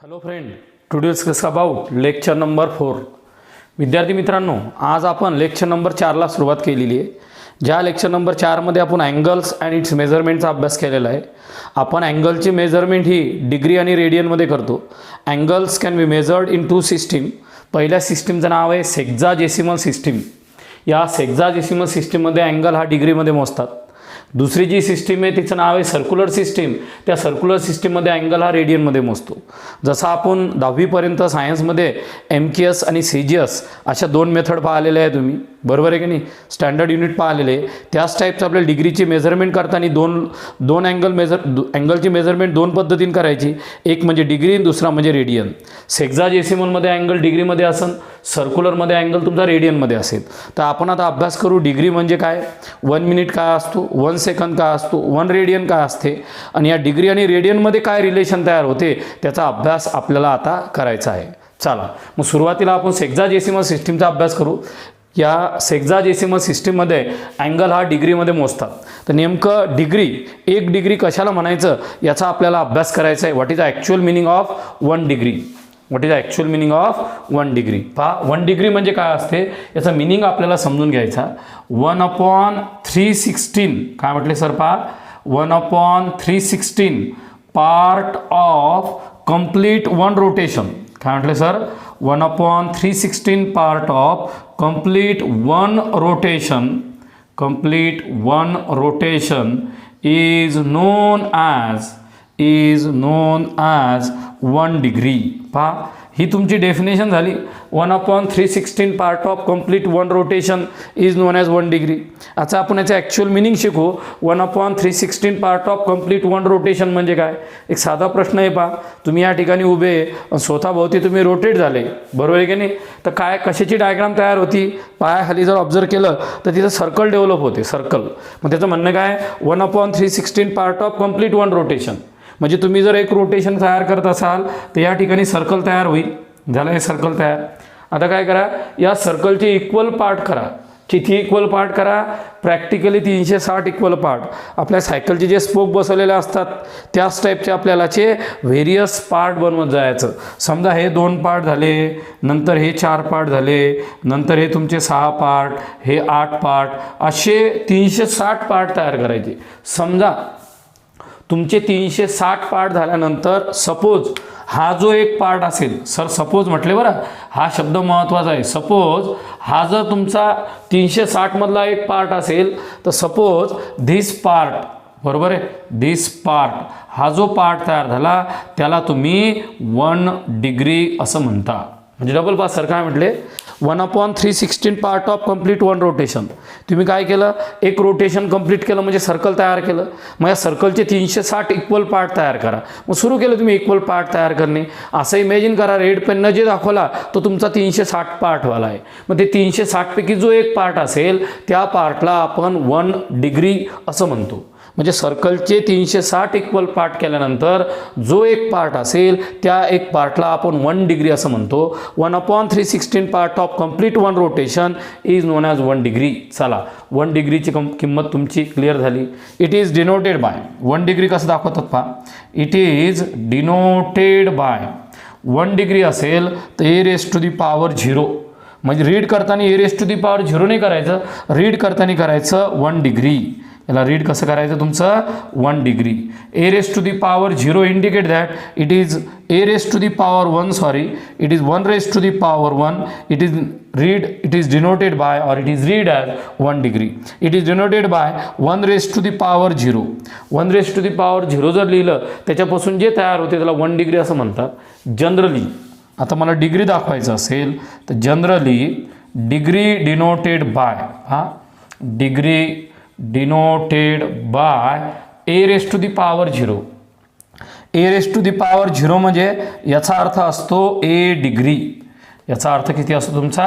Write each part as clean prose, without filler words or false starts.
Hello friend, today discuss about lecture number 4. विद्यार्थी मित्रांनो, आज आपण लेक्चर नंबर 4ला सुरुवात केलेली आहे. ज्या लेक्चर नंबर 4मध्ये आपण अँगल्स अँड इट्स मेजरमेंटचा अभ्यास केलेला आहे. आपण अँगलची मेजरमेंट ही डिग्री आणि रेडियनमध्ये करतो. Angles can be measured in two system. पहिल्या सिस्टीमचं नाव आहे सेक्झाजेसिमल सिस्टीम. या सेक्झाजेसिमल सिस्टीममध्ये अँगल हा डिग्रीमध्ये मोजतात. दुसरी जी सिस्टीम आहे तिचं नाव आहे सर्क्युलर सिस्टीम. त्या सर्क्युलर सिस्टीममध्ये अँगल हा रेडियनमध्ये मोजतो. जसं आपण 10वीपर्यंत सायन्समध्ये MKS आणि CGS अशा दोन मेथड पाहिलेल्या आहे तुम्ही, बरोबर आहे की नाही. स्टँडर्ड युनिट पाहिलेले आहे. त्याच टाईपचं आपल्याला डिग्रीची मेजरमेंट करताना दोन अँगलची मेजरमेंट दोन पद्धतीने करायची. एक म्हणजे डिग्री, दुसरा म्हणजे रेडियन. सेक्झाजेसिमलमध्ये अँगल डिग्रीमध्ये असेल, सर्क्युलरमध्ये अँगल तुमचा रेडियनमध्ये असेल. तर आपण आता अभ्यास करू डिग्री म्हणजे काय, 1 मिनिट काय असतो, 1 सेकंद काय असतो, 1 रेडियन काय असते, आणि या डिग्री आणि रेडियनमध्ये काय रिलेशन तयार होते त्याचा अभ्यास आपल्याला आता करायचा आहे. चला मग सुरुवातीला आपण सेक्झाजेसिमल सिस्टीमचा अभ्यास करू. या सेक्झाजेसिमल सिस्टीममध्ये अँगल हा डिग्रीमध्ये मोजतात. तर नेमकं एक डिग्री कशाला म्हणायचं याचा आपल्याला अभ्यास करायचा आहे. What is the actual meaning of 1 degree. What is the actual meaning of 1 degree. पहा 1 डिग्री म्हणजे काय असते याचा मिनिंग आपल्याला समजून घ्यायचा. 1/316 काय म्हटले सर, पहा 1/316 पार्ट ऑफ कंप्लीट 1 रोटेशन. काय म्हटले sir, 1/316 part of complete 1 rotation is known as 1 degree. पहा ही तुमची डेफिनेशन झाली. 1/316 part of complete 1 rotation is known as 1 degree. आता आपण याचं ॲक्च्युअल मिनिंग शिकू. 1/316 पार्ट ऑफ कंप्लीट 1 रोटेशन म्हणजे काय. एक साधा प्रश्न आहे. पहा तुम्ही या ठिकाणी उभे स्वतःभोवती तुम्ही रोटेट झाले, बरोबर आहे की नाही. तर काय कशाची डायग्राम तयार होती, पायाखाली जर ऑब्झर्व केलं तर तिथं सर्कल डेव्हलप होते, सर्कल. मग त्याचं म्हणणं काय, 1/316 पार्ट ऑफ कंप्लीट 1 रोटेशन म्हणजे तुम्ही जर एक रोटेशन तयार करत असाल तर या ठिकाणी सर्कल तयार होईल. झालं हे सर्कल तयार. आता काय करा, या सर्कलचे इक्वल पार्ट करा. किती इक्वल पार्ट करा, प्रॅक्टिकली 360 इक्वल पार्ट. आपल्या सायकलचे जे स्पोक बसवलेले असतात त्याच टाईपचे आपल्यालाचे व्हेरियस पार्ट बनवत जायचं. समजा हे 2 पार्ट झाले, नंतर हे 4 पार्ट झाले, नंतर हे तुमचे 6 पार्ट, हे 8 पार्ट, असे 360 पार्ट तयार करायचे. समजा तुमचे 360 पार्ट झाल्यानंतर सपोज हा जो एक पार्ट असेल, सर सपोज म्हटले बरं, हा शब्द महत्त्वाचा आहे. सपोज हा जर तुमचा 360 मधला एक पार्ट असेल तर सपोज धिस पार्ट, बरोबर आहे, धिस पार्ट, हा जो पार्ट तयार झाला त्याला तुम्ही 1 डिग्री असं म्हणता. म्हणजे डबल पास सर काय म्हटले, 1/316 पार्ट ऑफ कंप्लीट 1 रोटेशन. तुम्ही काय केलं, एक रोटेशन कंप्लीट केलं म्हणजे सर्कल तयार केलं. मग या सर्कलचे 360 इक्वल पार्ट तयार करा. मग सुरू केलं तुम्ही इक्वल पार्ट तयार करणे. असं इमॅजिन करा, रेड पेननं जे दाखवला तो तुमचा 360 पार्टवाला आहे. मग ते 360 पैकी जो एक पार्ट असेल त्या पार्टला आपण 1 डिग्री असं म्हणतो. म्हणजे सर्कलचे 360 इक्वल पार्ट केल्यानंतर जो एक पार्ट असेल त्या एक पार्टला आपण 1 डिग्री असं म्हणतो. 1/316 part of complete 1 rotation is known as 1 degree. चला 1 डिग्रीची किंमत तुमची क्लिअर झाली. It is denoted bye, 1 degree कसं दाखवतात पहा, it is denoted bye 1 degree असेल तर a⁻0. म्हणजे रीड करताना a⁻0 नाही करायचं, रीड करताना करायचं 1 डिग्री. याला रीड कसं करायचं तुमचं 1 degree. a⁻0 indicate that it is a⁻1, sorry, it is 1⁻1. It is denoted by or it is read as 1 degree. It is denoted by 1⁻0. 1⁻0 जर लिहिलं त्याच्यापासून जे तयार होते त्याला 1 डिग्री असं म्हणतात. जनरली आता मला डिग्री दाखवायचं असेल तर generally degree denoted by, degree denoted by a⁻0. a⁻0 म्हणजे याचा अर्थ असतो a डिग्री. याचा अर्थ किती असतो तुमचा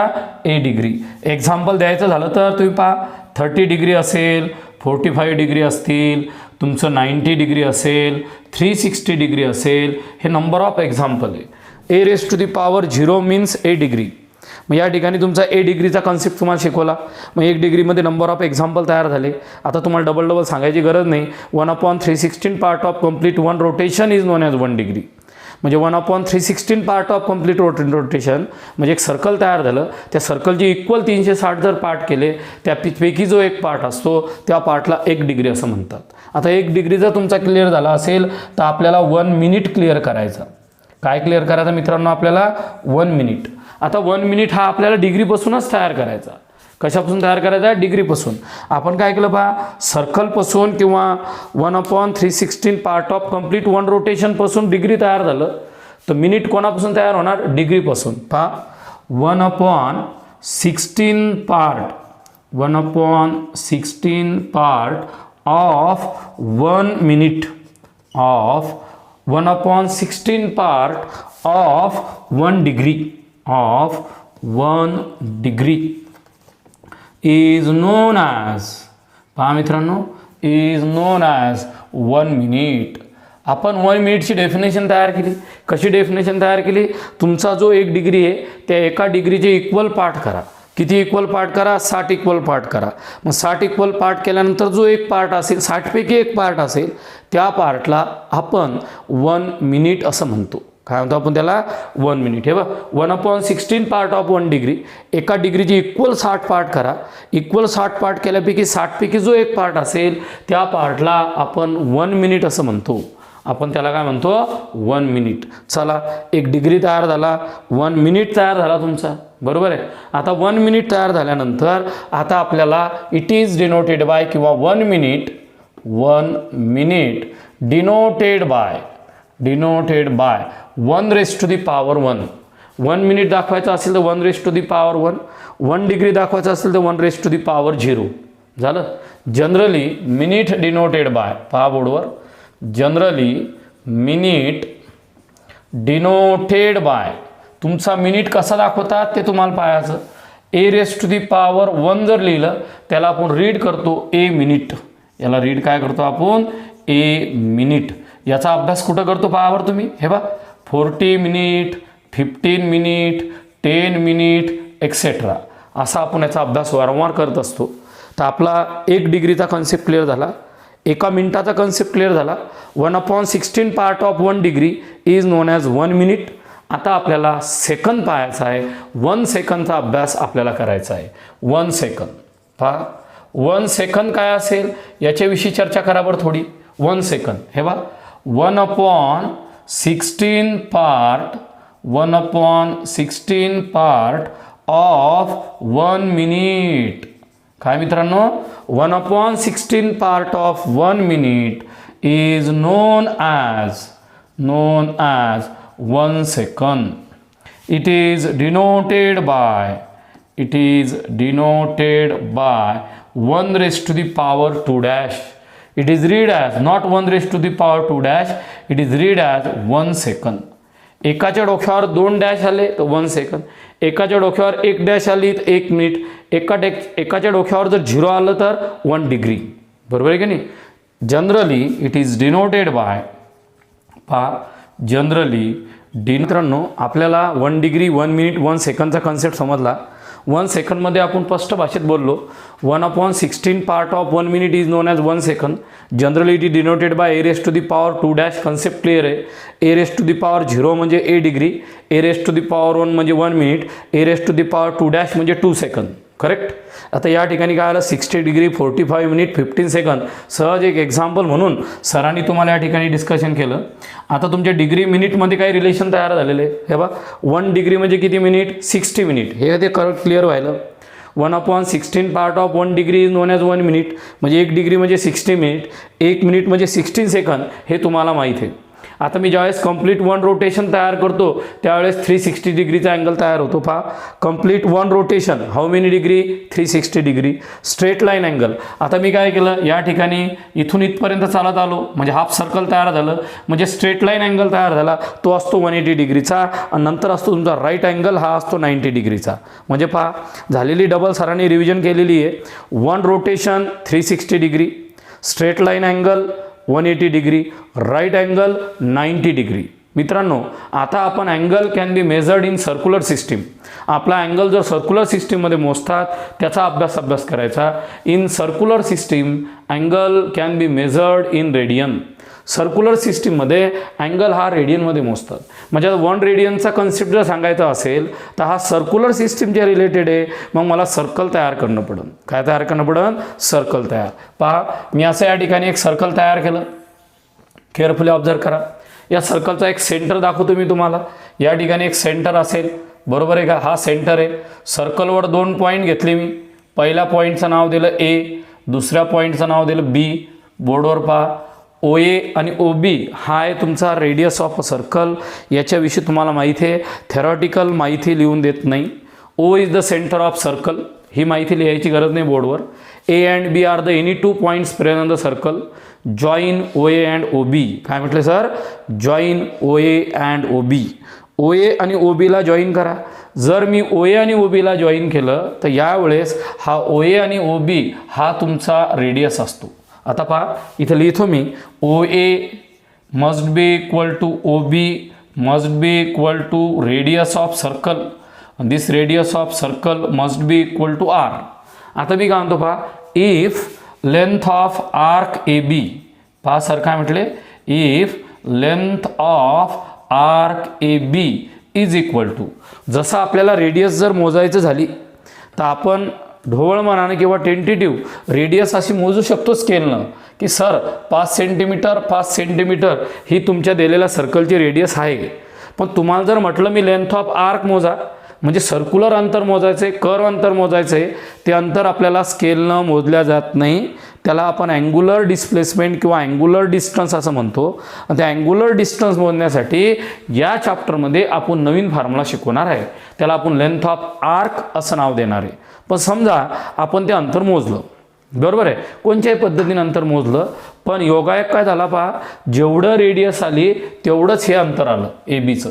a डिग्री. एक्झाम्पल द्यायचं झालं तर तुम्ही पहा 30 डिग्री असेल, 45 डिग्री असतील, तुमचं 90 डिग्री असेल, 360 डिग्री असेल. हे नंबर ऑफ एक्झाम्पल आहे. a⁻0 means a degree. मग या ठिकाणी तुमचा ए डिग्रीचा कन्सेप्ट तुम्हाला शिकवला. मग 1 डिग्रीमध्ये नंबर ऑफ एक्झाम्पल तयार झाले. आता तुम्हाला डबल सांगायची गरज नाही. 1/316 part of complete 1 rotation is known as 1 degree. म्हणजे 1/316 पार्ट ऑफ कम्प्लीट रोटेशन म्हणजे एक सर्कल तयार झालं. त्या सर्कलचे इक्वल 360 जर पार्ट केले त्यापैकी जो एक पार्ट असतो त्या पार्टला 1 डिग्री असं म्हणतात. आता 1 डिग्री जर तुमचा क्लिअर झाला असेल तर आपल्याला 1 मिनिट क्लिअर करायचा. काय क्लिअर करायचं मित्रांनो आपल्याला 1 मिनिट. आता 1 मिनिट हा आपल्याला डिग्रीपासूनच तयार करायचा. कशापासून तयार करायचा आहे? डिग्रीपासून. आपण काय केलं पहा, सर्कलपासून किंवा 1/316 पार्ट ऑफ कम्प्लीट 1 रोटेशनपासून डिग्री तयार झालं तर मिनिट कोणापासून तयार होणार? डिग्रीपासून. पहा 1/16 part of 1 minute of 1/16 part of 1 degree is known as, पहा मित्रांनो, is known as 1 मिनिट. आपण 1 मिनिटची डेफिनेशन तयार केली. कशी डेफिनेशन तयार केली? तुमचा जो 1 डिग्री आहे त्या एका डिग्रीचे इक्वल पार्ट करा. किती इक्वल पार्ट करा? 60 इक्वल पार्ट करा. मग 60 इक्वल पार्ट केल्यानंतर जो एक पार्ट असेल, 60पैकी एक पार्ट असेल, त्या पार्टला आपण 1 मिनिट असं म्हणतो. काय म्हणतो आपण त्याला? 1 मिनिट. हे बघ, 1/16 पार्ट ऑफ 1 डिग्री, एका डिग्रीची इक्वल 60 पार्ट करा. इक्वल 60 पार्ट केल्यापैकी 60पैकी जो एक पार्ट असेल त्या पार्टला आपण 1 मिनिट असं म्हणतो. आपण त्याला काय म्हणतो? 1 मिनिट. चला, 1 डिग्री तयार झाला, 1 मिनिट तयार झाला तुमचा, बरोबर आहे. आता 1 मिनिट तयार झाल्यानंतर आता आपल्याला इट इज डिनोटेड बाय किंवा 1 मिनिट डिनोटेड बाय 1⁻1. 1 मिनिट दाखवायचं असेल तर 1⁻1. 1 डिग्री दाखवायचं असेल तर 1⁻0. झालं. जनरली मिनिट डिनोटेड बाय, पहा बोर्डवर, जनरली मिनिट डिनोटेड बाय, तुमचा मिनिट कसा दाखवतात ते तुम्हाला पाहायचं. A⁻1 जर लिहिलं त्याला आपण रीड करतो ए मिनिट. याला रीड काय करतो आपण? ए मिनिट. याचा अभ्यास कुठं करतो पहावर तुम्ही? हे बा, 40 मिनिट, 15 मिनिट, 10 मिनिट एक्सेट्रा, असा आपण याचा अभ्यास वारंवार करत असतो. तर आपला 1 डिग्रीचा कन्सेप्ट क्लिअर झाला, एका मिनिटाचा कन्सेप्ट क्लिअर झाला. 1/16 part of 1 degree is known as 1 minute. आता आपल्याला सेकंद पाहायचा आहे. 1 सेकंदचा अभ्यास आपल्याला करायचा आहे. 1 सेकंद. पहा 1 सेकंद काय असेल याच्याविषयी चर्चा करा बरं थोडी. 1 सेकंद. हे बा, 1/16 पार्ट ऑफ 1 मिनिट. काय मित्रांनो? 1/16 part of 1 minute is known as 1 second. It is denoted by 1⁻2 dash. It is read as not 1⁻2 dash. It is read as 1 second. एकाच्या डोक्यावर 2 डॅश आले तर 1 सेकंद. एकाच्या डोक्यावर 1 डॅश आली तर 1 मिनिट. एकाच्या डोक्यावर जर 0 आलं तर 1 डिग्री. बरोबर आहे की नाही? Generally it is denoted bye, पहा, जनरली मित्रांनो आपल्याला 1 डिग्री, 1 मिनिट, 1 सेकंदचा कन्सेप्ट समजला. 1 सेकंदमध्ये आपण स्पष्ट भाषेत बोललो. 1/16 part of 1 minute is known as 1 second. Generally it is denoted bye A⁻2 dash. Concept clear आहे. A⁻0 म्हणजे A डिग्री, A⁻1 म्हणजे 1 मिनिट, A⁻2 डॅश म्हणजे 2 सेकंद. करेक्ट. आता या ठिकाणी काय आलं? 60 डिग्री, 45 मिनिट, 15 सेकंद. सहज एक एक्झाम्पल म्हणून सरांनी तुम्हाला या ठिकाणी डिस्कशन केलं. आता तुमच्या डिग्री मिनिटमध्ये काही रिलेशन तयार झालेले. हे बघा, 1 डिग्री म्हणजे किती मिनिट? 60 मिनिट. हे ते क्लिअर व्हायला. 1/16 part of 1 degree is known as 1 minute. म्हणजे 1 डिग्री म्हणजे 60 मिनिट, 1 मिनिट म्हणजे 16 सेकंद. हे तुम्हाला माहीत आहे. आता मी ज्यावेळेस कंप्लीट 1 रोटेशन तयार करतो त्यावेळेस 360 डिग्रीचा अँगल तयार होतो. पहा, complete 1 rotation how many degree? 360 degree. Straight line angle. आता मी काय केलं, या ठिकाणी इथून इथपर्यंत चालत आलो म्हणजे हाफ सर्कल तयार झालं, म्हणजे स्ट्रेट लाईन अँगल तयार झाला. तो असतो 180 डिग्रीचा आणि नंतर असतो तुमचा राईट अँगल, हा असतो 90 डिग्रीचा. म्हणजे पहा, झालेली डबल सरांनी रिव्हिजन केलेली आहे. 1 rotation 360 degree, straight line angle 180 degree, right angle 90 degree. मित्रांनो, आता आपण angle can be measured in circular system. आपला अँगल जर सर्क्युलर सिस्टीममध्ये मोजतात त्याचा अभ्यास करायचा. In circular system angle can be measured in radian. Circular सिस्टीममध्ये अँगल हा रेडियनमध्ये मोजतात. म्हणजे 1 रेडियनचा कन्सेप्ट जर सांगायचा असेल तर हा सर्क्युलर सिस्टीमच्या रिलेटेड आहे. मग मला सर्कल तयार करणं पडेल. काय तयार करणं पडेल? सर्कल तयार. पहा, मी असं या ठिकाणी एक सर्कल तयार केलं. केअरफुली ऑब्झर्व करा. या सर्कलचा एक सेंटर दाखवतो मी तुम्हाला. या ठिकाणी एक सेंटर असेल, बरोबर आहे का? हा सेंटर आहे. सर्कलवर 2 पॉईंट घेतले मी. पहिल्या पॉईंटचं नाव दिलं ए, दुसऱ्या पॉईंटचं नाव दिलं बी. बोर्डवर पहा, ओ ए आणि ओ बी हा आहे तुमचा रेडियस ऑफ अ सर्कल. याच्याविषयी तुम्हाला माहिती आहे, थेरॉटिकल माहिती लिहून देत नाही. O is the centre of circle, ही माहिती लिहायची गरज नाही बोर्डवर. A and B are the any 2 points present on the circle. Join O A and O B. काय म्हटलं sir? Join O A and O B. O A आणि O बीला जॉईन करा. जर मी ओ ए आणि ओ बीला join केलं तर यावेळेस हा ओ ए आणि ओ बी हा तुमचा रेडियस असतो. आता पहा, इथं लिहितो मी, O A must be equal to O B must be equal to radius of circle. This radius of circle must be equal to R. आता मी काय म्हणतो पहा, if length of arc A B. पहा सर काय म्हटले? If length of arc A B is equal to. जसं आपल्याला रेडियस जर मोजायचं झाली तर आपण ढोबळमानाने किंवा टेंटेटिव्ह रेडियस अशी मोजू शकतो स्केलनं, की सर 5 सेंटीमीटर ही तुमच्या दिलेल्या सर्कलची रेडियस आहे. पण तुम्हाला जर म्हटलं मी लेंथ ऑफ आर्क मोजा, म्हणजे सर्क्युलर अंतर मोजायचं आहे, कर्व अंतर मोजायचं आहे, ते अंतर आपल्याला स्केलनं मोजल्या जात नाही. त्याला आपण अँग्युलर डिस्प्लेसमेंट किंवा अँग्युलर डिस्टन्स असं म्हणतो. आणि त्या अँग्युलर डिस्टन्स मोजण्यासाठी या चॅप्टरमध्ये आपण नवीन फॉर्म्युला शिकवणार आहे. त्याला आपण लेंथ ऑफ आर्क असं नाव देणार आहे. पण समजा आपण ते अंतर मोजलं, बरोबर आहे, कोणत्याही पद्धतीने अंतर मोजलं, पण योगायोग काय झाला पहा, जेवढं रेडियस आली तेवढंच हे अंतर आलं ए बीचं.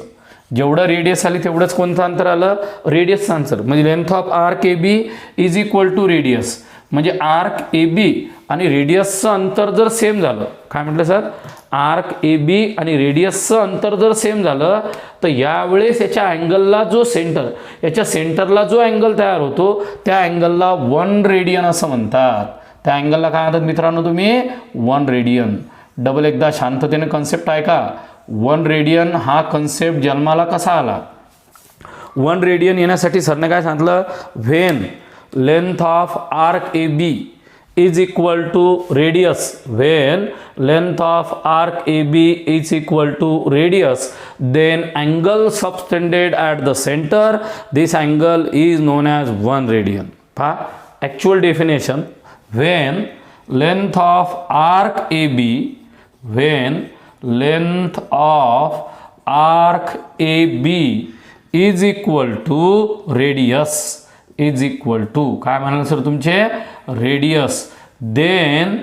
जेवढं रेडियस आली तेवढंच कोणतं अंतर आलं? रेडियसचं अंतर. म्हणजे length of arc A B is equal to radius. म्हणजे आर्क ए बी आणि रेडियसचं अंतर जर सेम झालं, काय म्हटलं सर? आर्क ए बी आणि रेडियसचं अंतर जर सेम झालं तर यावेळेस याच्या अँगलला जो सेंटर, याच्या सेंटरला जो अँगल तयार होतो त्या अँगलला 1 रेडियन असं म्हणतात. त्या अँगलला काय म्हणतात मित्रांनो तुम्ही? 1 रेडियन. डबल एकदा शांततेने कन्सेप्ट ऐका. 1 रेडियन हा कन्सेप्ट जन्माला कसा आला? 1 रेडियन येण्यासाठी सरने काय सांगितलं? When length of arc A B is equal to radius, when length of arc AB is equal to radius, then angle subtended at the center, this angle is known as 1 radian. Actual definition, when length of arc AB, when length of arc AB is equal to radius, is equal to काय म्हणाल sir तुमचे? Radius. Then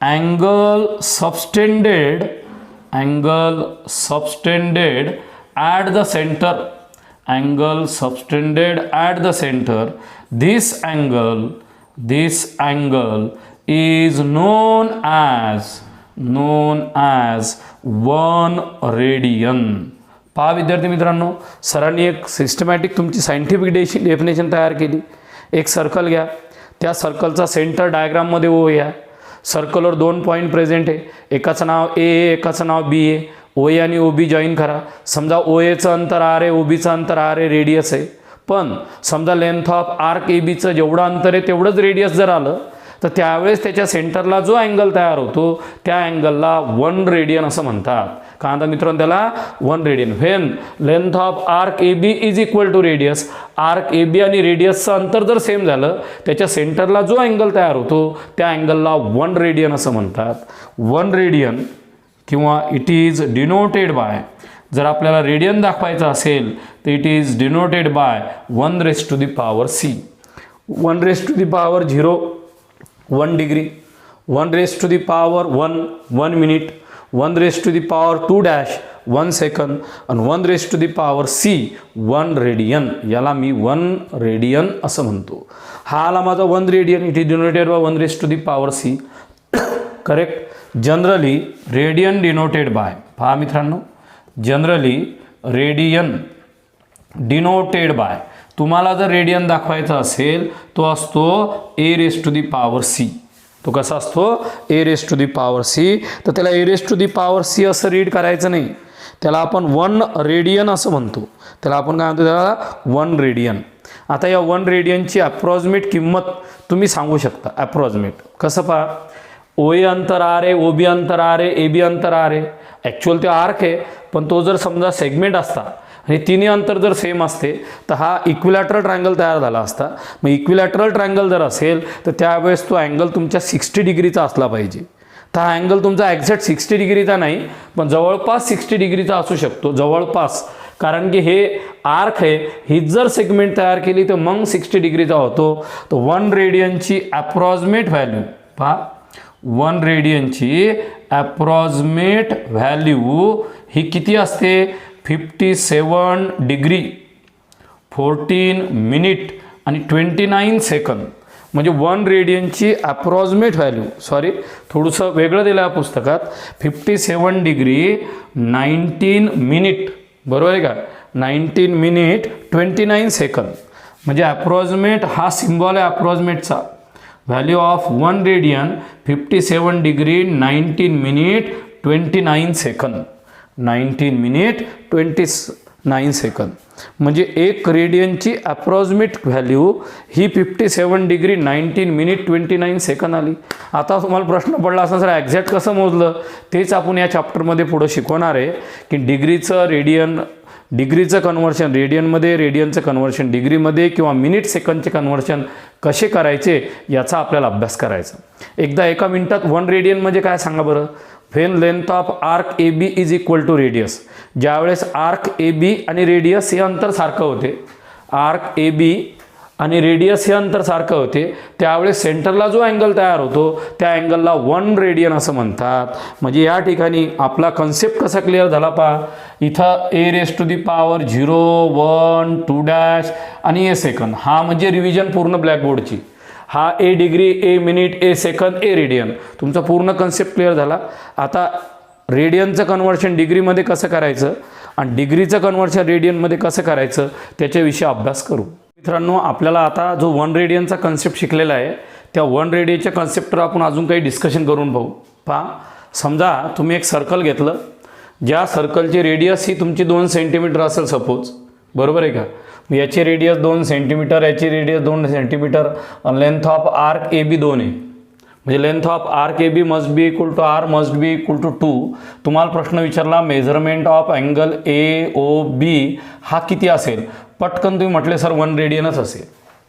angle subtended at the centre, angle subtended at the centre, this angle is known as 1 radian. पहा विद्यार्थी मित्रांनो, सरांनी एक systematic तुमची scientific definition तयार केली. एक सर्कल घ्या, त्या सर्कलचा सेंटर डायग्राममध्ये ओ या. सर्कलवर 2 पॉईंट प्रेझेंट आहे, एकाचं नाव ए आहे, एकाचं नाव बी आहे. ओ ए आणि ओ बी जॉईन करा. समजा ओ एचं अंतर आर आहे, ओ बीचं अंतर आर आहे, रेडियस आहे. पण समजा लेंथ ऑफ आर्क ए बीचं जेवढं अंतर आहे तेवढंच रेडियस जर आलं तर त्यावेळेस त्याच्या सेंटरला जो अँगल तयार होतो त्या अँगलला 1 रेडियन असं म्हणतात. का आता मित्रांनो त्याला 1 radian. When length of arc A B is equal to radius, arc A B आणि रेडियसचं अंतर जर सेम झालं त्याच्या सेंटरला जो अँगल तयार होतो त्या अँगलला 1 रेडियन असं म्हणतात. 1 रेडियन किंवा इट इज डिनोटेड बाय, जर आपल्याला रेडियन दाखवायचं असेल तर it is denoted bye 1⁻⁶. 1⁻0 1 degree, 1⁻1 1 minute, 1⁻2 1 second आणि 1⁻c 1 रेडियन. याला मी 1 रेडियन असं म्हणतो. हा आला माझा 1 radian. It is denoted bye 1⁻c. Correct. Generally radian denoted by, पहा मित्रांनो, जनरली रेडियन डिनोटेड बाय, तुम्हाला जर रेडियन दाखवायचा असेल तो असतो A raise to the power C. तो कसा असतो? A raise to the power C. तर त्याला A raise to the power C असं रीड करायचं नाही, त्याला आपण 1 रेडियन असं म्हणतो. त्याला आपण काय म्हणतो? त्याला 1 रेडियन. आता या 1 रेडियनची अप्रॉक्सिमेट किंमत तुम्ही सांगू शकता. अप्रॉक्सिमेट कसं? पहा, ओ ए अंतर आर आहे, ओ बी अंतर आर आहे, ए बी अंतर आर आहे. ॲक्च्युअल ते आर्क आहे, पण तो जर समजा सेगमेंट असता आणि तिन्ही अंतर जर सेम असते तर हा इक्विलॅटरल ट्रायंगल तयार झाला असता. मग इक्विलॅटरल ट्रायंगल जर असेल तर त्यावेळेस तो अँगल तुमच्या 60 डिग्रीचा असला पाहिजे. तर हा अँगल तुमचा एक्झॅक्ट 60 डिग्रीचा नाही, पण जवळपास 60 डिग्रीचा असू शकतो, जवळपास. कारण की हे आर्क आहे, ही जर सेगमेंट तयार केली तर मग 60 डिग्रीचा होतो. तर 1 रेडियनची अप्रॉक्सिमेट व्हॅल्यू पहा, 1 रेडियनची अप्रॉक्सिमेट व्हॅल्यू ही किती असते? 57 डिग्री 14 मिनिट आणि 29 सेकंद. म्हणजे 1 रेडियनची अप्रॉक्सिमेट व्हॅल्यू, सॉरी थोडंसं वेगळं दिलं आहे पुस्तकात, 57 डिग्री 19 मिनिट, बरोबर आहे का? 19 मिनिट 29 सेकंद. म्हणजे अप्रॉक्सिमेट हा सिम्बॉल आहे अप्रॉक्सिमेटचा. Value of 1 radian 57 degree 19 minute 29 second. 19 minute 29 second. म्हणजे 1 रेडियनची अप्रॉक्सिमेट व्हॅल्यू ही 57 डिग्री 19 मिनिट 29 सेकंद आली. आता तुम्हाला प्रश्न पडला असं, सर एक्झॅक्ट कसं मोजलं? तेच आपण या चॅप्टरमध्ये पुढं शिकवणार आहे की डिग्रीचं कन्व्हर्शन रेडियनमध्ये, रेडियनचं कन्व्हर्शन डिग्रीमध्ये किंवा मिनिट सेकंदचे कन्व्हर्शन कसे करायचे याचा आपल्याला अभ्यास करायचा. एकदा एका मिनिटात 1 रेडियन म्हणजे काय सांगा बरं? When length of arc A B is equal to radius. ज्यावेळेस आर्क ए बी आणि रेडियस हे अंतर सारखं होते, आर्क ए बी आणि रेडियस हे अंतर सारखं होते, त्यावेळेस सेंटरला जो अँगल तयार होतो त्या अँगलला 1 रेडियन असं म्हणतात. म्हणजे या ठिकाणी आपला कन्सेप्ट कसा क्लिअर झाला पहा. इथं A raise to the power 0, 1, 2 dash आणि ए सेकंद, हा म्हणजे रिव्हिजन पूर्ण ब्लॅकबोर्डची. हा A degree, A minute, A second, A radian, तुमचा पूर्ण कन्सेप्ट क्लिअर झाला. आता रेडियनचं कन्व्हर्शन डिग्रीमध्ये कसं करायचं आणि डिग्रीचं कन्व्हर्शन रेडियनमध्ये कसं करायचं त्याच्याविषयी अभ्यास करू. मित्रांनो, आपल्याला आता जो 1 रेडियनचा कन्सेप्ट शिकलेला आहे त्या 1 रेडियनच्या कन्सेप्टवर आपण अजून काही डिस्कशन करून पाहू. पहा, समजा तुम्ही एक सर्कल घेतलं, ज्या सर्कलची रेडियस ही तुमची 2 सेंटीमीटर असेल सपोज, बरोबर आहे का? याची रेडियस 2 सेंटीमीटर, याची radius 2 centimetre, length of arc A B 2 आहे. म्हणजे length of arc A B must be equal to R must be equal to 2. तुम्हाला प्रश्न विचारला measurement of angle A O B हा किती असेल? पटकन तुम्ही म्हटले सर 1 रेडियनच असेल,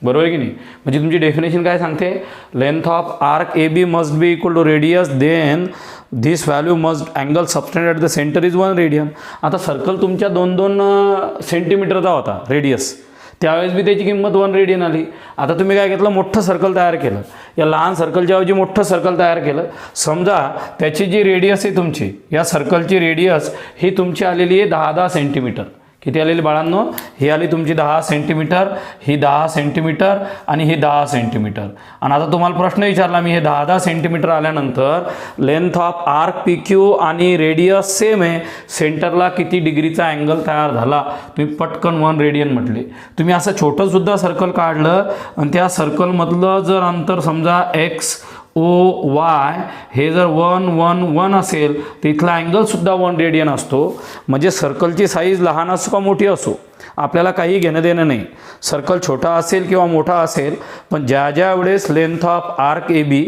बरोबर आहे की नाही? म्हणजे तुमची डेफिनेशन काय सांगते? Length of arc A B must be equal to radius, then this value must angle subtend at the centre is 1 radian. आता सर्कल तुमच्या 2-2 सेंटीमीटरचा होता रेडियस, त्यावेळेस बी त्याची किंमत 1 रेडियन आली. आता तुम्ही काय घेतलं? मोठं सर्कल तयार केलं. या लहान सर्कलच्या ऐवजी मोठं सर्कल तयार केलं. समजा त्याची जी रेडियस आहे तुमची, या सर्कलची रेडियस ही तुमची आलेली आहे 10 सेंटीमीटर. किती आलेली बाळांनो? ही आली तुमची 10 सेंटीमीटर, ही 10 सेंटीमीटर आणि ही 10 सेंटीमीटर. आणि आता तुम्हाला प्रश्न विचारला मी, हे 10 सेंटीमीटर आल्यानंतर length of arc P Q आणि रेडियस सेम आहे, सेंटरला किती डिग्रीचा अँगल तयार झाला? तुम्ही पटकन 1 रेडियन म्हटले. तुम्ही असं छोटंसुद्धा सर्कल काढलं आणि त्या सर्कलमधलं जर अंतर समजा एक्स ओ वाय हे जर 1, 1, 1 असेल तर इथला अँगलसुद्धा 1 रेडियन असतो. म्हणजे सर्कलची साईज लहान असो का मोठी असो आपल्याला काही घेणं देणं नाही. सर्कल छोटा असेल किंवा मोठा असेल, पण ज्या वेळेस length of arc A B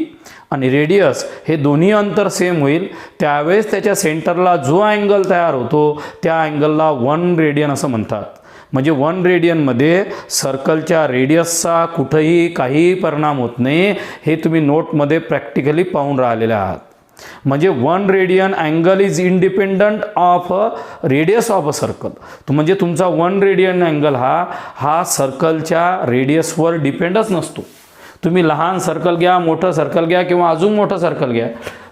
आणि रेडियस हे दोन्ही अंतर सेम होईल त्यावेळेस त्याच्या सेंटरला जो अँगल तयार होतो त्या अँगलला 1 रेडियन असं म्हणतात. म्हणजे 1 रेडियनमध्ये सर्कलच्या रेडियसचा कुठंही काही परिणाम होत नाही, हे तुम्ही नोटमध्ये प्रॅक्टिकली पाहून राहिलेले आहात. म्हणजे 1 radian angle is independent of radius of a circle. म्हणजे तुमचा 1 रेडियन अँगल हा सर्कलच्या रेडियसवर डिपेंडच नसतो. तुम्ही लहान सर्कल घ्या, मोठं सर्कल घ्या किंवा अजून मोठं सर्कल घ्या,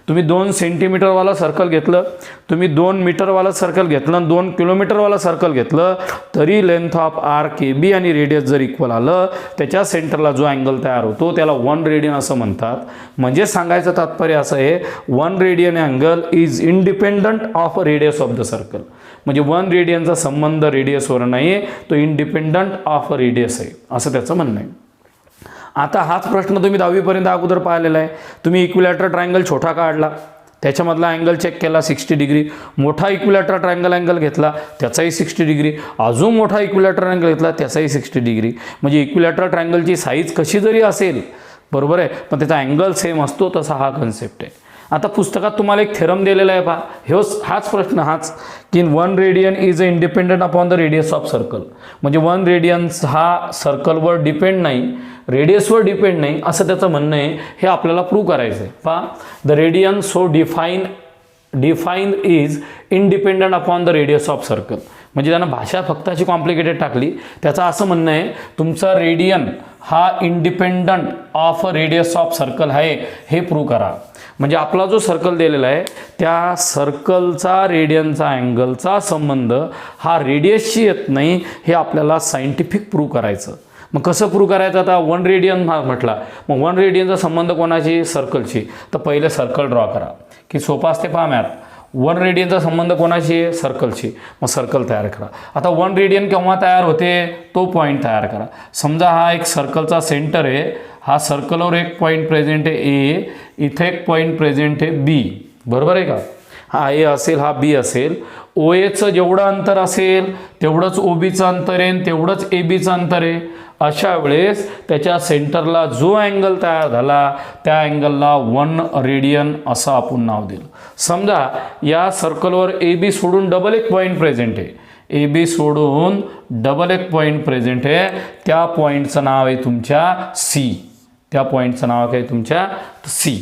तुम्ही 2 सेंटीमीटरवाला सर्कल घेतलं, तुम्ही 2 मीटरवाला सर्कल घेतलं, 2 किलोमीटरवाला सर्कल घेतलं, तरी length of arc A B आणि रेडियस जर इक्वल आलं, त्याच्या सेंटरला जो अँगल तयार होतो त्याला 1 रेडियन असं म्हणतात. म्हणजे सांगायचं तात्पर्य असं आहे, 1 radian angle is independent of radius of the circle. म्हणजे 1 रेडियनचा संबंध रेडियसवर नाही, तो इंडिपेंडंट ऑफ रेडियस आहे, असं त्याचं म्हणणं आहे. आता हाच प्रश्न तुम्ही 10वीपर्यंत अगोदर पाहिलेला आहे. तुम्ही इक्विलॅटरल ट्रायंगल छोटा काढला, त्याच्यामधला अँगल चेक केला 60 डिग्री, मोठा इक्विलॅटरल ट्रायंगल अँगल घेतला त्याचाही 60 डिग्री, अजून मोठा इक्विलॅटरल अँगल घेतला त्याचाही 60 डिग्री. म्हणजे इक्विलॅटरल ट्रायंगलची साईज कशी जरी असेल, बरोबर आहे, पण त्याचा अँगल सेम असतो, तसा हा कन्सेप्ट आहे. आता पुस्तकात तुम्हाला एक थेरम दिलेला आहे पहा, हाच प्रश्न की 1 radian is a independent upon the radius of circle. म्हणजे 1 रेडियन्स हा सर्कलवर डिपेंड नाही, रेडियसवर डिपेंड नाही, असं त्याचं म्हणणं आहे. हे आपल्याला प्रूव्ह करायचं आहे. पहा, the radian so define is independent upon the radius of circle. म्हणजे त्यांना भाषा फक्त अशी कॉम्प्लिकेटेड टाकली. त्याचं असं म्हणणं आहे, तुमचा रेडियन हा independent of radius of circle आहे, हे प्रूव्ह करा. म्हणजे आपला जो सर्कल दिलेला आहे, त्या सर्कलचा रेडियनचा अँगलचा संबंध हा रेडियसशी येत नाही, हे आपल्याला सायंटिफिक प्रूव्ह करायचं. मग कसं प्रूव्ह करायचं? आता 1 रेडियन हा म्हटला, मग 1 रेडियनचा संबंध कोणाची? सर्कलशी. तर पहिले सर्कल ड्रॉ करा, की सोपा असते पहा मॅथ. 1 रेडियनचा संबंध कोणाशी? सर्कलशी. मग सर्कल तयार करा. आता 1 रेडियन केव्हा तयार होते? तो पॉईंट तयार करा. समजा हा एक सर्कलचा सेंटर आहे, हा सर्कलवर एक पॉईंट प्रेझेंट आहे ए, इथे एक पॉईंट प्रेझेंट आहे बी, बरोबर आहे का? हा ए असेल, हा बी असेल. ओ एचं जेवढं अंतर असेल तेवढंच ओ बीचं अंतर आहे, तेवढंच ए बीचं अंतर आहे. अशा वेळेस त्याच्या सेंटरला जो अँगल तयार झाला त्या अँगलला 1 रेडियन असं आपण नाव दिलं. समजा या सर्कलवर ए बी सोडून डबल एक पॉईंट प्रेझेंट आहे, ए बी सोडून डबल एक पॉईंट प्रेझेंट आहे, त्या पॉईंटचं नाव आहे तुमच्या सी. त्या पॉईंटचं नाव काय तुमच्या सी.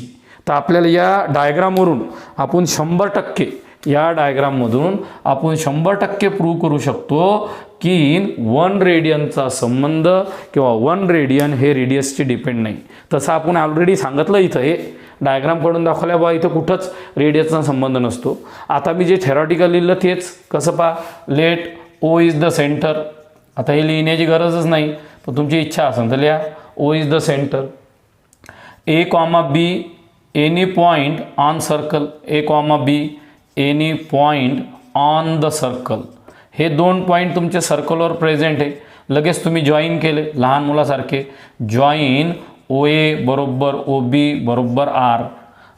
तर आपल्याला या डायग्रामवरून आपण 100% या डायग्राममधून आपण 100% प्रूव्ह करू शकतो की 1 रेडियनचा संबंध किंवा 1 रेडियन हे रेडियसची डिपेंड नाही. तसं आपण ऑलरेडी सांगितलं इथं, हे डायग्राम काढून दाखवल्या बा, इथं कुठंच रेडियसचा संबंध नसतो. आता मी जे थेरॉटिकल लिहिलं तेच कसं पहा, let O is the centre. आता हे लिहिण्याची गरजच नाही, पण तुमची इच्छा असेल तर लिहा O is the centre. A comma B any point on circle, A comma B any point on the circle. हे 2 पॉईंट तुमचे सर्कलवर प्रेझेंट आहे. लगेच तुम्ही जॉईन केले लहान मुलासारखे, जॉईन ओ ए बरोबर ओ बी बरोबर आर.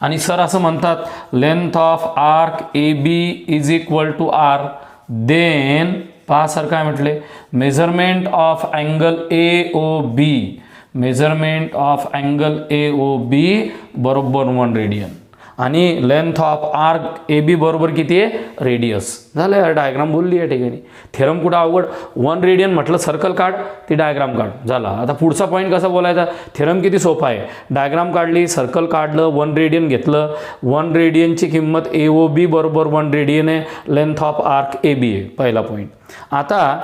आणि सर असं म्हणतात length of arc A B is equal to R. Then पहा सर काय म्हटले, measurement of angle A O B, measurement of angle A O B बरोबर 1 रेडियन. आणि length of arc A B बरोबर किती आहे? रेडियस. झालं, यार डायग्राम बोलली या ठिकाणी. थेरम कुठं अवघड? 1 रेडियन म्हटलं सर्कल काढ, ती डायग्राम काढ, झाला. आता पुढचा पॉईंट कसा बोलायचा? थेरम किती सोपा आहे. डायग्राम काढली, सर्कल काढलं, 1 रेडियन घेतलं, 1 रेडियनची किंमत ए ओ बी बरोबर 1 रेडियन आहे, length of arc A B आहे, पहिला पॉईंट. आता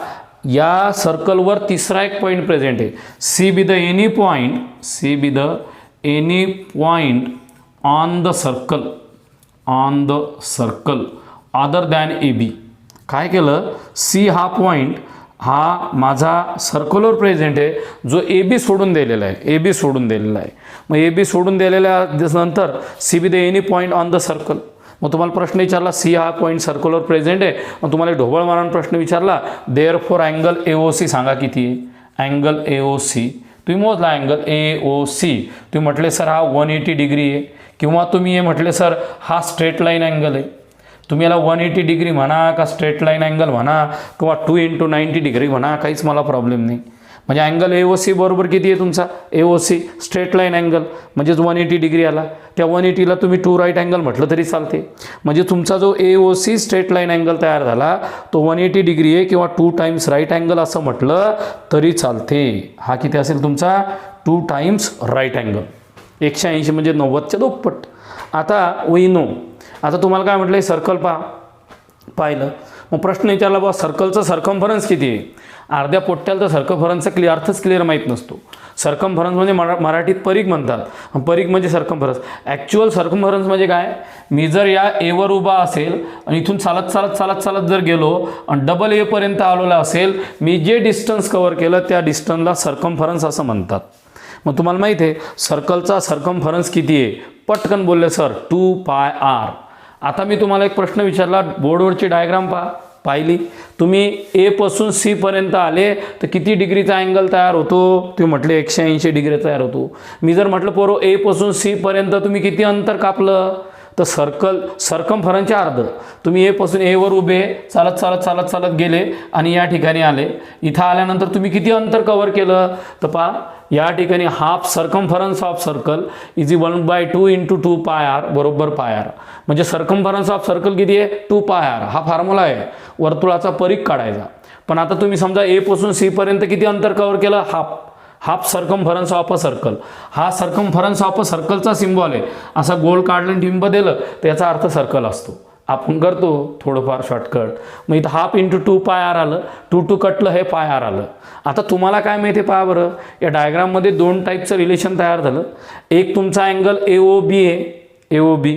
या सर्कलवर तिसरा एक पॉईंट प्रेझेंट आहे, C be the any point, C be the any point on the circle, on the circle other than A B. काय केलं, सी हा पॉईंट हा माझा सर्कलवर प्रेझेंट आहे, जो ए बी सोडून दिलेला आहे, ए बी सोडून दिलेला आहे. मग ए बी सोडून दिलेल्या नंतर C be the any point on the circle. मग तुम्हाला प्रश्न विचारला, सी हा पॉईंट सर्कलवर प्रेझेंट आहे, मग तुम्हाला ढोबळ मारून प्रश्न विचारला, therefore angle A O C सांगा किती आहे. अँगल ए ओ सी तुम्ही मोजला, अँगल ए ओ सी तुम्ही म्हटले सर हा 180 डिग्री आहे, किंवा तुम्ही हे म्हटले सर हा स्ट्रेट लाईन अँगल आहे. तुम्ही याला 180 डिग्री म्हणा का स्ट्रेट लाईन अँगल म्हणा किंवा 2 × 90 डिग्री म्हणा, काहीच मला प्रॉब्लेम नाही. म्हणजे अँगल ए ओ सी बरोबर किती आहे तुमचा? ए O C straight line angle म्हणजेच 180 डिग्री आला. त्या 180ला तुम्ही 2 राईट अँगल म्हटलं तरी चालते. म्हणजे तुमचा जो ए O C straight line angle तयार झाला तो 180 डिग्री आहे, किंवा 2 टाइम्स राईट अँगल असं म्हटलं तरी चालते. हा किती असेल तुमचा? 2 टाइम्स राईट अँगल. 180 म्हणजे 90च्या दुप्पट. आता वी नो. आता तुम्हाला काय म्हटलं, सर्कल पाहिलं, मग प्रश्न विचारला बा सर्कलचं सर्कम्फरन्स किती आहे? अर्ध्या पोट्ट्याला तर सर्कम्फरन्सचा अर्थच क्लिअर माहीत नसतो. सर्कमफरन्स म्हणजे मराठीत परिघ म्हणतात. परिघ म्हणजे सर्कमफरन्स. ॲक्च्युअल सर्कमफरन्स म्हणजे काय, मी जर या एवर उभा असेल आणि इथून चालत चालत चालत चालत जर गेलो आणि डबल एपर्यंत आलेला असेल, मी जे डिस्टन्स कव्हर केलं त्या डिस्टन्सला सर्कमफरन्स असं म्हणतात. मग तुम्हाला माहिती आहे सर्कलचा सर्कमफरन्स किती आहे, पटकन बोलले सर 2πr. आता मी तुम्हाला एक प्रश्न विचारला, बोर्डवरची डायग्राम पाहिली तुम्ही, ए पासून सी पर्यंत आले तर किती डिग्रीचा अँगल तयार होतो, ते म्हटले 180 डिग्री तयार होतो. मी जर म्हटलं पोरो ए पासून सी पर्यंत तुम्ही किती अंतर कापलं, तर सर्कमफरन्सचे अर्ध. तुम्ही ए पासून एवर उभे चालत चालत चालत चालत गेले आणि या ठिकाणी आले, इथं आल्यानंतर तुम्ही किती अंतर कव्हर केलं, तर पहा या ठिकाणी half circumference of circle is 1/2 × 2πr बरोबर πr. म्हणजे सर्कमफरन्स ऑफ सर्कल किती आहे, 2πr. हा फॉर्म्युला आहे वर्तुळाचा परिघ काढायचा. पण आता तुम्ही समजा ए पासून सी पर्यंत किती अंतर कव्हर केलं, half circumference of a circle. हा सर्कमफरन्स ऑफ अ सर्कलचा सिम्बॉल आहे. असा गोल काढलं टिंब दिलं तर याचा अर्थ सर्कल असतो. आपण करतो थोडंफार शॉर्टकट. मग इथं हाफ × 2πr आलं, 2 कटलं हे πr आलं. आता तुम्हाला काय माहिती आहे पहा बरं, या डायग्राममध्ये 2 टाईपचं रिलेशन तयार झालं. एक तुमचा अँगल AOB आहे, AOB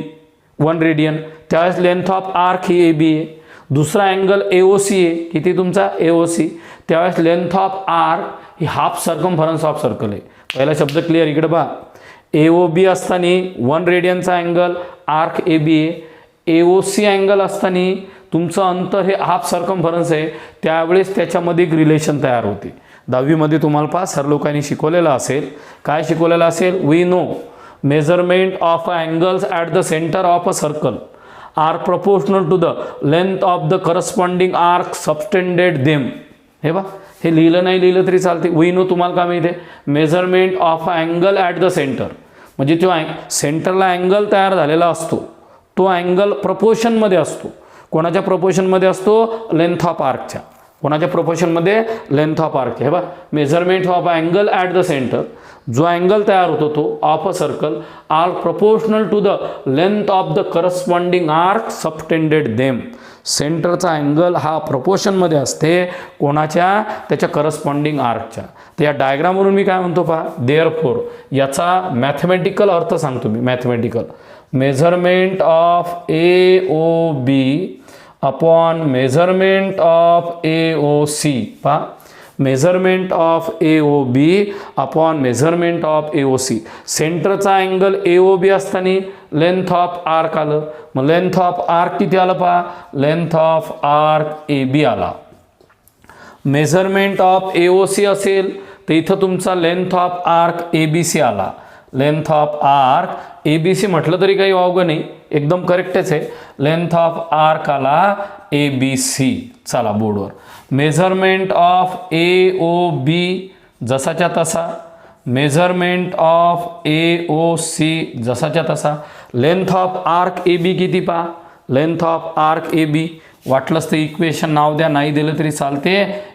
1 रेडियन, त्यावेळेस length of arc he AB आहे. दुसरा अँगल AOC आहे, किती तुमचा AOC, त्यावेळेस लेंथ ऑफ आर्क ही हाफ सर्कमफरन्स ऑफ सर्कल आहे. पहिला शब्द क्लिअर, इकडे पहा. AOB असताना 1 रेडियनचा अँगल आर्क AB आहे. AOC अँगल असताना तुमचं अंतर हे हाफ सर्कमफरन्स आहे. त्यावेळेस त्याच्यामध्ये एक रिलेशन तयार होते. 10वीमध्ये तुम्हाला पहा सर लोकांनी शिकवलेलं असेल. काय शिकवलेलं असेल, we know measurement of angles at the centre of a circle are proportional to the length of the corresponding arc subtended them. हे बा, हे लिहिलं नाही लिहिलं तरी चालते. वी नो तुम्हाला काय माहिती आहे, measurement of angle at the centre म्हणजे तो सेंटरला अँगल तयार झालेला असतो, तो अँगल प्रपोर्शनमध्ये असतो. कोणाच्या प्रपोर्शनमध्ये असतो, लेंथ ऑफ आर्कच्या. कोणाच्या प्रपोर्शनमध्ये, लेंथ ऑफ आर्कच्या. हे बा, measurement of angle at the centre, जो अँगल तयार होतो तो of a circle are proportional to the length of the corresponding arc subtended them. सेंटरचा अँगल हा प्रपोर्शनमध्ये असते कोणाच्या, त्याच्या करस्पॉन्डिंग आर्कच्या. तर या डायग्रामवरून मी काय म्हणतो पहा, देअरफोर याचा मॅथमॅटिकल अर्थ सांगतो मी. Mathematical measurement of AOB upon measurement of AOC. पहा, measurement of AOB upon measurement of AOC. सेंटरचा अँगल AOB असताना लेंथ ऑफ आर्क आलं. मग लेंथ ऑफ आर्क किती आलं पहा, लेंथ ऑफ आर्क AB आला. मेजरमेंट ऑफ AOC असेल तर इथं तुमचा लेंथ ऑफ आर्क ABC आला. लेंथ ऑफ आर्क ABC म्हटलं तरी काही अवघड नाही, एकदम करेक्टच आहे. लेंथ ऑफ आर्क आला ABC. चला बोर्डवर मेजरमेंट ऑफ AOB जसाच्या तसा, मेजरमेंट ऑफ AOC जसाच्या तसा. लेंथ ऑफ आर्क AB किती पहा, लेंथ ऑफ आर्क AB. वाटलंच तर इक्वेशन नाव द्या, नाही दिलं तरी चालते,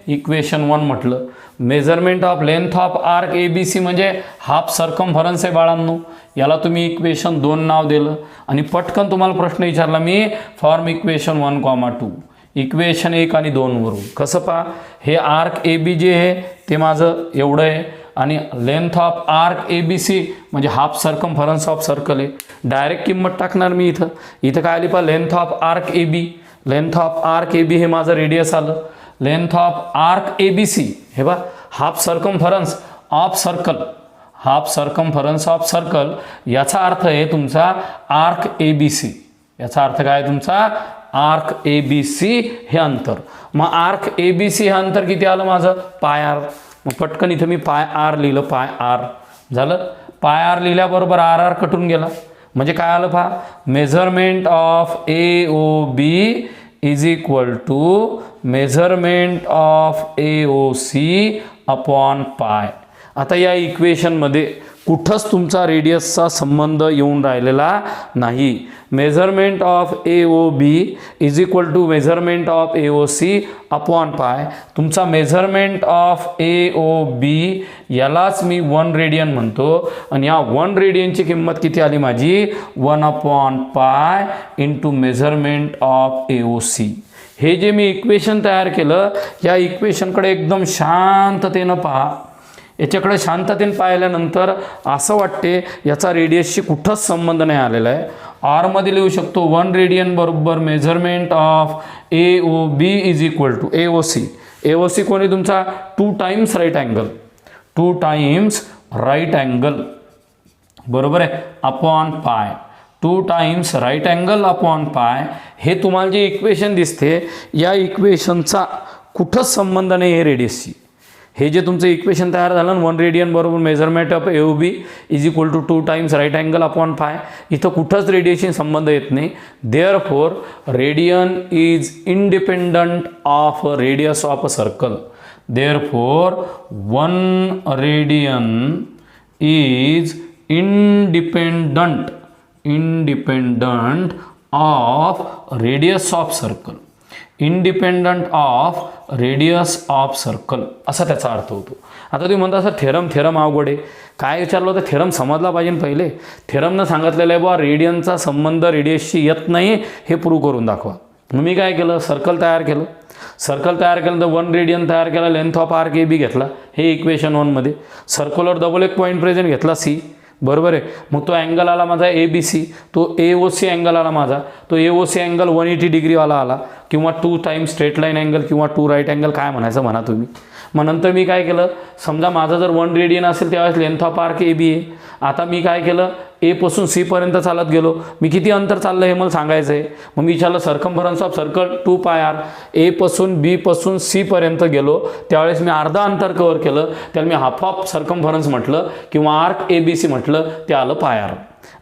इक्वेशन 1 म्हटलं. Measurement of length of arc ABC म्हणजे हाफ सर्कमफरन्स आहे बाळांनो. याला तुम्ही इक्वेशन 2 नाव दिलं आणि पटकन तुम्हाला प्रश्न विचारला मी, फॉर्म इक्वेशन 1,2. इक्वेशन 1 आणि 2 वरून कसं पहा, हे आर्क AB जे आहे ते माझं एवढं आहे आणि लेंथ ऑफ आर्क ABC म्हणजे हाफ सर्कमफरन्स ऑफ सर्कल आहे. डायरेक्ट किंमत टाकणार मी इथं. इथं काय आली पहा, length of arc AB. Length of arc AB हे माझं रेडियस आलं. लेंथ ऑफ आर्क ABC हे बा, half circumference of circle, half circumference of circle याचा अर्थ आहे तुमचा आर्क ABC. याचा अर्थ काय तुमचा, आर्क ABC हे अंतर. मग आर्क ABC हे अंतर किती आलं माझं, πr. मग पटकन इथं मी πr लिहिलं, πr झालं. πr लिहिल्याबरोबर RR कटून गेला. म्हणजे काय आलं पहा, measurement of AOB is equal to measurement of AOC upon pi. आता या इक्वेशनमध्ये कुठंच तुमचा रेडियसचा संबंध येऊन राहिलेला नाही. Measurement of AOB is equal to measurement of AOC upon pi. तुमचा मेजरमेंट ऑफ AOB यालाच मी 1 रेडियन म्हणतो आणि या 1 रेडियनची किंमत किती आली माझी, 1/पाय इंटू मेजरमेंट ऑफ AOC. हे जे मी इक्वेशन तयार केलं, या इक्वेशनकडे एकदम शांततेनं पहा. याच्याकडे शांततेने पाहिल्यानंतर असं वाटते याचा रेडियसशी कुठंच संबंध नाही आलेला आहे. आरमध्ये लिहू शकतो 1 रेडियन बरोबर measurement of AOB is equal to AOC. AOC कोणी तुमचा 2 times right angle, 2 times right angle बरोबर आहे upon pi, 2 times right angle upon पाय. हे तुम्हाला जे इक्वेशन दिसते या इक्वेशनचा कुठंच संबंध नाही आहे रेडियसशी. हे जे तुमचं इक्वेशन तयार झालं ना 1 रेडियन बरोबर measurement of AOB is equal to 2 times right angle upon pi, इथं कुठंच रेडियसशी संबंध येत नाही. Therefore radian is independent of radius of a circle. Therefore 1 radian is independent of radius of circle, independent of radius of circle असा त्याचा अर्थ होतो. आता तुम्ही म्हणता सर थेरम अवघड आहे, काय विचारलं होतं? थेरम समजला पाहिजे पहिले. थेरमनं सांगितलेलं आहे बा रेडियनचा संबंध रेडियसशी येत नाही हे प्रूव्ह करून दाखवा. मग मी काय केलं, सर्कल तयार केलं तर 1 रेडियन तयार केला, लेंथ ऑफ आर्क AB घेतला, हे इक्वेशन 1 मध्ये. सर्कलवर डबल एक पॉईंट प्रेझेंट घेतला C बरोबर आहे. मग तो अँगल आला माझा ABC, तो AOC अँगल आला माझा, तो AOC अँगल 180 डिग्रीवाला आला, किंवा 2 टाइम्स स्ट्रेट लाईन अँगल किंवा 2 राईट अँगल काय म्हणायचं म्हणा तुम्ही. मग नंतर मी काय केलं, समजा माझा जर 1 रेडियन असेल त्यावेळेस लेंथ ऑफ आर्क AB आहे. आता मी काय केलं, A पासून C पर्यंत चालत गेलो. मी किती अंतर चाललं हे मला सांगायचं आहे. मग मी विचारलं circumference of circle 2πr. A पासून B पासून C पर्यंत गेलो त्यावेळेस मी अर्धा अंतर कव्हर केलं, त्याला मी हाफ ऑफ सर्कम्फरन्स म्हटलं किंवा आर्क ABC म्हटलं, ते आलं πr.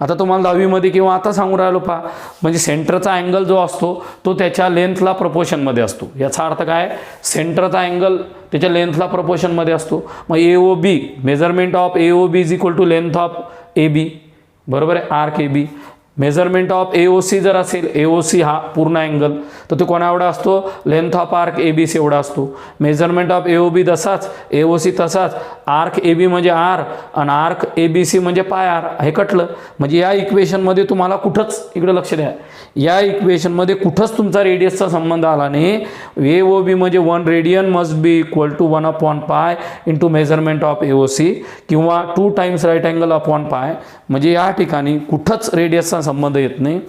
आता तुम्हाला 10वीमध्ये किंवा आता सांगू राहिलो पहा, म्हणजे सेंटरचा अँगल जो असतो तो त्याच्या लेंथला प्रपोर्शनमध्ये असतो. याचा अर्थ काय, सेंटरचा अँगल त्याच्या लेंथला प्रपोर्शनमध्ये असतो. मग AOB measurement of AOB is equal to length of AB बरोबर आहे, arc AB. Measurement of AOC जर असेल, AOC हा पूर्ण अँगल, तर तो कोणा एवढा असतो, लेंथ ऑफ आर्क ABC एवढा असतो. मेजरमेंट ऑफ AOB तसाच, AOC तसाच, आर्क AB म्हणजे R आणि आर्क ABC म्हणजे πr. हे कटलं. म्हणजे या इक्वेशनमध्ये तुम्हाला कुठंच, इकडे लक्ष द्या, या इक्वेशनमध्ये कुठंच तुमचा रेडियसचा संबंध आला नाही. AOB म्हणजे 1 radian must be equal to 1/π into measurement of AOC किंवा 2 टाइम्स राईट अँगल अपॉन पाय. म्हणजे या ठिकाणी कुठंच रेडियसचा संबंध येत नाही.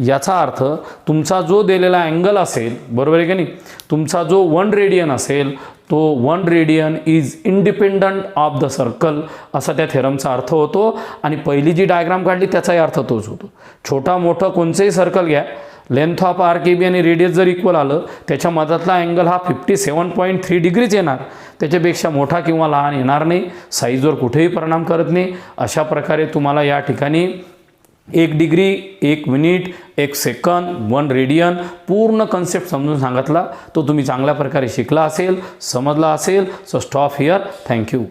याचा अर्थ तुमचा जो दिलेला अँगल असेल बरोबर आहे की नाही, तुमचा जो 1 रेडियन असेल तो 1 radian is independent of the circle असा त्या थेरमचा अर्थ होतो. आणि पहिली जी डायग्राम काढली त्याचाही अर्थ तोच होतो. छोटा मोठं कोणचंही सर्कल घ्या, लेंथ ऑफ आर्क AB आणि रेडियस जर इक्वल आलं त्याच्या मधातला अँगल हा 57.3 डिग्रीज येणार, त्याच्यापेक्षा मोठा किंवा लहान येणार नाही. साईजवर कुठेही परिणाम करत नाही. अशा प्रकारे तुम्हाला या ठिकाणी 1 डिग्री, 1 मिनिट, 1 सेकंद, 1 रेडियन पूर्ण कन्सेप्ट समजून सांगितला. तो तुम्ही चांगल्या प्रकारे शिकला असेल, समजला असेल. So stop here. थँक्यू.